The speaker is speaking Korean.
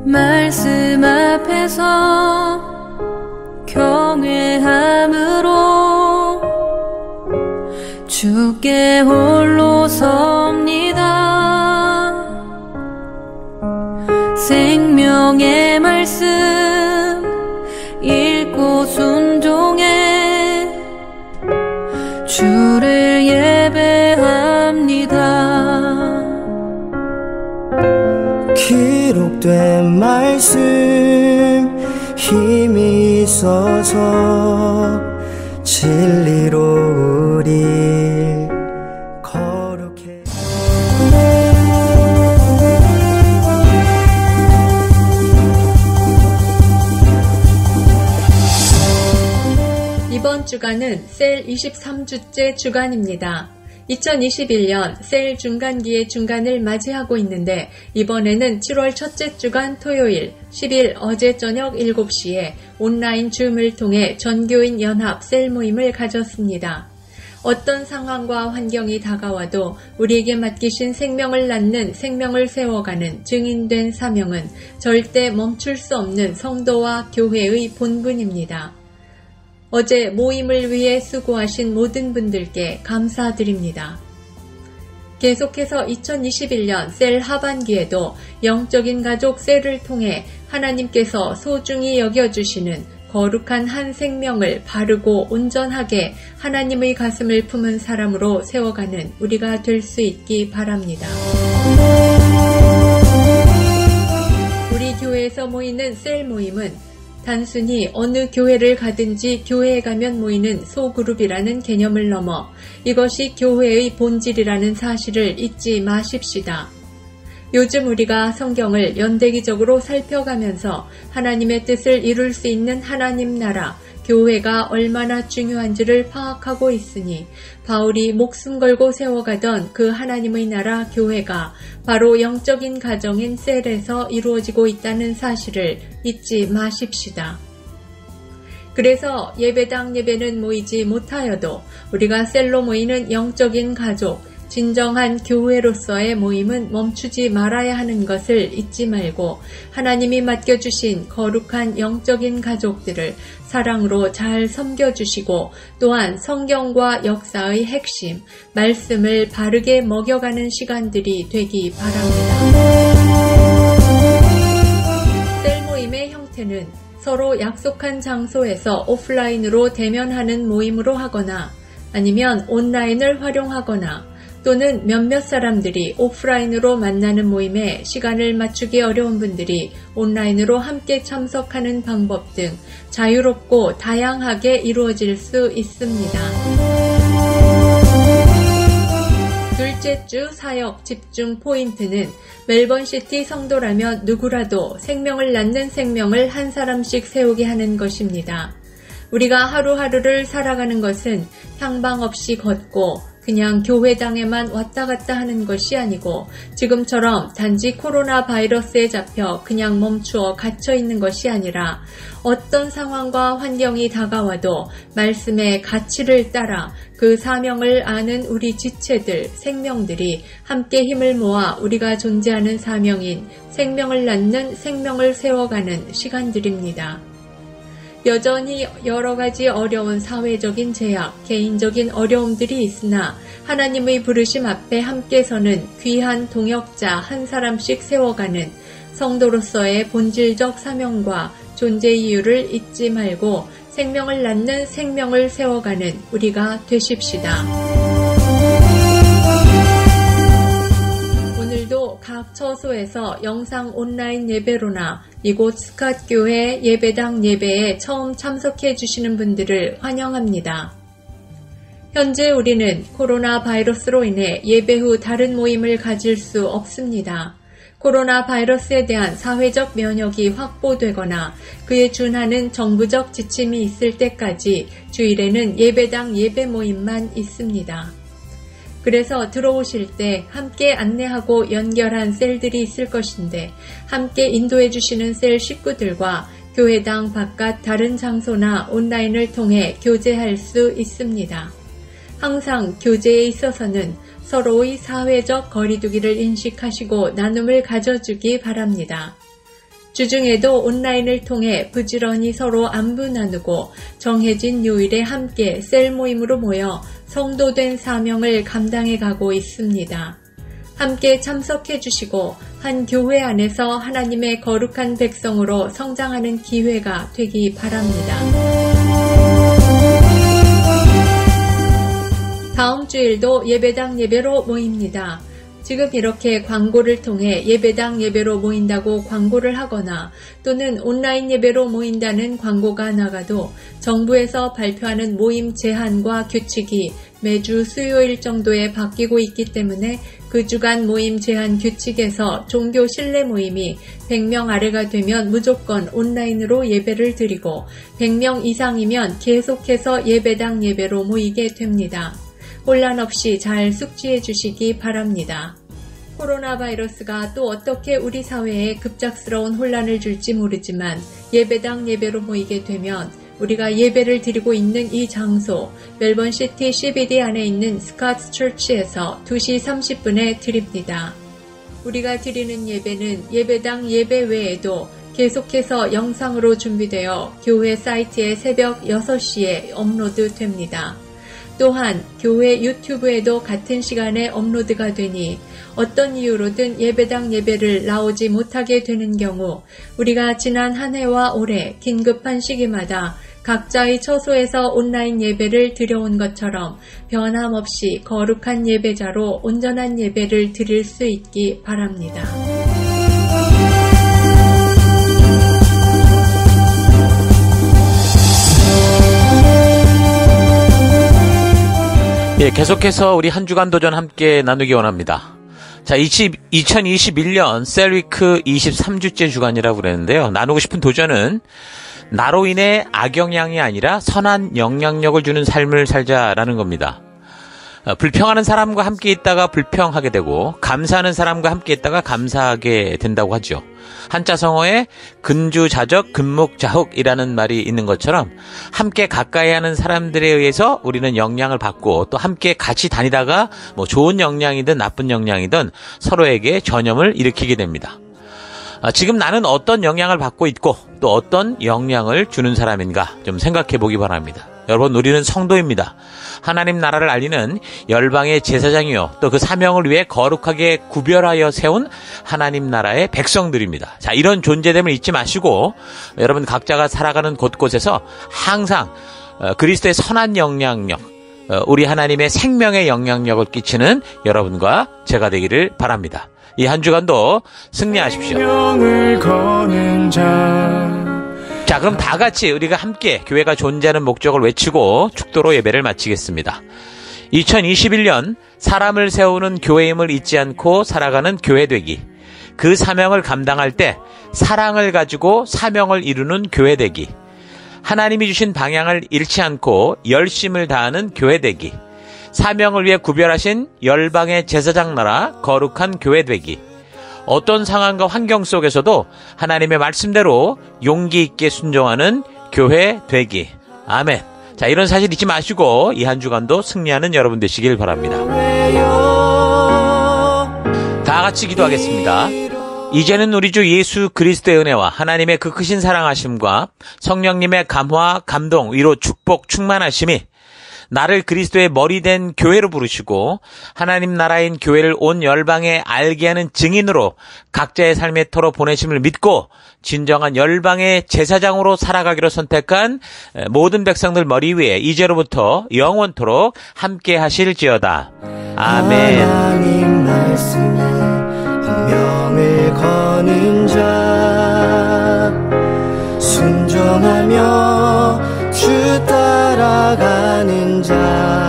말씀 앞에서 경외함으로 주께 홀로 섭니다. 생명의 말씀 읽고 순종해 주를 예배합니다. 기록된 말씀 힘이 있어서 진리로 우리 거룩해. 이번 주간은 셀 23주째 주간입니다. 2021년 셀 중간기의 중간을 맞이하고 있는데 이번에는 7월 첫째 주간 토요일 10일 어제 저녁 7시에 온라인 줌을 통해 전교인 연합 셀 모임을 가졌습니다. 어떤 상황과 환경이 다가와도 우리에게 맡기신 생명을 낳는 생명을 세워가는 증인된 사명은 절대 멈출 수 없는 성도와 교회의 본분입니다. 어제 모임을 위해 수고하신 모든 분들께 감사드립니다. 계속해서 2021년 셀 하반기에도 영적인 가족 셀을 통해 하나님께서 소중히 여겨주시는 거룩한 한 생명을 바르고 온전하게 하나님의 가슴을 품은 사람으로 세워가는 우리가 될 수 있기 바랍니다. 우리 교회에서 모이는 셀 모임은 단순히 어느 교회를 가든지 교회에 가면 모이는 소그룹이라는 개념을 넘어 이것이 교회의 본질이라는 사실을 잊지 마십시다. 요즘 우리가 성경을 연대기적으로 살펴가면서 하나님의 뜻을 이룰 수 있는 하나님 나라, 교회가 얼마나 중요한지를 파악하고 있으니 바울이 목숨 걸고 세워가던 그 하나님의 나라 교회가 바로 영적인 가정인 셀에서 이루어지고 있다는 사실을 잊지 마십시다. 그래서 예배당 예배는 모이지 못하여도 우리가 셀로 모이는 영적인 가족, 진정한 교회로서의 모임은 멈추지 말아야 하는 것을 잊지 말고 하나님이 맡겨주신 거룩한 영적인 가족들을 사랑으로 잘 섬겨주시고 또한 성경과 역사의 핵심, 말씀을 바르게 먹여가는 시간들이 되기 바랍니다. 셀 모임의 형태는 서로 약속한 장소에서 오프라인으로 대면하는 모임으로 하거나 아니면 온라인을 활용하거나 또는 몇몇 사람들이 오프라인으로 만나는 모임에 시간을 맞추기 어려운 분들이 온라인으로 함께 참석하는 방법 등 자유롭고 다양하게 이루어질 수 있습니다. 둘째 주 사역 집중 포인트는 멜번시티 성도라면 누구라도 생명을 낳는 생명을 한 사람씩 세우게 하는 것입니다. 우리가 하루하루를 살아가는 것은 향방 없이 걷고 그냥 교회당에만 왔다 갔다 하는 것이 아니고 지금처럼 단지 코로나 바이러스에 잡혀 그냥 멈추어 갇혀 있는 것이 아니라 어떤 상황과 환경이 다가와도 말씀의 가치를 따라 그 사명을 아는 우리 지체들, 생명들이 함께 힘을 모아 우리가 존재하는 사명인 생명을 낳는 생명을 세워가는 시간들입니다. 여전히 여러 가지 어려운 사회적인 제약, 개인적인 어려움들이 있으나 하나님의 부르심 앞에 함께 서는 귀한 동역자 한 사람씩 세워가는 성도로서의 본질적 사명과 존재 이유를 잊지 말고 생명을 낳는 생명을 세워가는 우리가 되십시다. 오늘도 각 처소에서 영상 온라인 예배로나 이곳 스캇교회 예배당 예배에 처음 참석해 주시는 분들을 환영합니다. 현재 우리는 코로나 바이러스로 인해 예배 후 다른 모임을 가질 수 없습니다. 코로나 바이러스에 대한 사회적 면역이 확보되거나 그에 준하는 정부적 지침이 있을 때까지 주일에는 예배당 예배 모임만 있습니다. 그래서 들어오실 때 함께 안내하고 연결한 셀들이 있을 것인데 함께 인도해 주시는 셀 식구들과 교회당 바깥 다른 장소나 온라인을 통해 교제할 수 있습니다. 항상 교제에 있어서는 서로의 사회적 거리두기를 인식하시고 나눔을 가져주기 바랍니다. 주중에도 온라인을 통해 부지런히 서로 안부 나누고 정해진 요일에 함께 셀 모임으로 모여 성도된 사명을 감당해 가고 있습니다. 함께 참석해 주시고 한 교회 안에서 하나님의 거룩한 백성으로 성장하는 기회가 되기 바랍니다. 다음 주일도 예배당 예배로 모입니다. 지금 이렇게 광고를 통해 예배당 예배로 모인다고 광고를 하거나 또는 온라인 예배로 모인다는 광고가 나가도 정부에서 발표하는 모임 제한과 규칙이 매주 수요일 정도에 바뀌고 있기 때문에 그 주간 모임 제한 규칙에서 종교 실내 모임이 100명 아래가 되면 무조건 온라인으로 예배를 드리고 100명 이상이면 계속해서 예배당 예배로 모이게 됩니다. 혼란 없이 잘 숙지해 주시기 바랍니다. 코로나 바이러스가 또 어떻게 우리 사회에 급작스러운 혼란을 줄지 모르지만 예배당 예배로 모이게 되면 우리가 예배를 드리고 있는 이 장소 멜번시티 CBD 안에 있는 스캇스 처치에서 2시 30분에 드립니다. 우리가 드리는 예배는 예배당 예배 외에도 계속해서 영상으로 준비되어 교회 사이트에 새벽 6시에 업로드됩니다. 또한 교회 유튜브에도 같은 시간에 업로드가 되니 어떤 이유로든 예배당 예배를 나오지 못하게 되는 경우 우리가 지난 한 해와 올해 긴급한 시기마다 각자의 처소에서 온라인 예배를 드려온 것처럼 변함없이 거룩한 예배자로 온전한 예배를 드릴 수 있기 바랍니다. 예, 계속해서 우리 한 주간 도전 함께 나누기 원합니다. 자, 2021년 셀위크 23주째 주간이라고 그랬는데요. 나누고 싶은 도전은 나로 인해 악영향이 아니라 선한 영향력을 주는 삶을 살자라는 겁니다. 불평하는 사람과 함께 있다가 불평하게 되고 감사하는 사람과 함께 있다가 감사하게 된다고 하죠. 한자성어에 근주자적 근묵자흑이라는 말이 있는 것처럼 함께 가까이 하는 사람들에 의해서 우리는 영향을 받고 또 함께 같이 다니다가 뭐 좋은 영향이든 나쁜 영향이든 서로에게 전염을 일으키게 됩니다. 지금 나는 어떤 영향을 받고 있고 또 어떤 영향을 주는 사람인가 좀 생각해 보기 바랍니다. 여러분, 우리는 성도입니다. 하나님 나라를 알리는 열방의 제사장이요 또 그 사명을 위해 거룩하게 구별하여 세운 하나님 나라의 백성들입니다. 자, 이런 존재됨을 잊지 마시고 여러분 각자가 살아가는 곳곳에서 항상 그리스도의 선한 영향력, 우리 하나님의 생명의 영향력을 끼치는 여러분과 제가 되기를 바랍니다. 이 한 주간도 승리하십시오. 자, 그럼 다 같이 우리가 함께 교회가 존재하는 목적을 외치고 축도로 예배를 마치겠습니다. 2021년 사람을 세우는 교회임을 잊지 않고 살아가는 교회 되기. 그 사명을 감당할 때 사랑을 가지고 사명을 이루는 교회 되기. 하나님이 주신 방향을 잃지 않고 열심을 다하는 교회 되기. 사명을 위해 구별하신 열방의 제사장 나라 거룩한 교회 되기. 어떤 상황과 환경 속에서도 하나님의 말씀대로 용기 있게 순종하는 교회 되기. 아멘. 자, 이런 사실 잊지 마시고 이 한 주간도 승리하는 여러분 되시길 바랍니다. 다 같이 기도하겠습니다. 이제는 우리 주 예수 그리스도의 은혜와 하나님의 그 크신 사랑하심과 성령님의 감화, 감동, 위로, 축복, 충만하심이 나를 그리스도의 머리된 교회로 부르시고 하나님 나라인 교회를 온 열방에 알게 하는 증인으로 각자의 삶의 터로 보내심을 믿고 진정한 열방의 제사장으로 살아가기로 선택한 모든 백성들 머리 위에 이제로부터 영원토록 함께 하실지어다. 아멘. 하나님 말씀에 명을 거는 자 순종하며 주 따라가는 자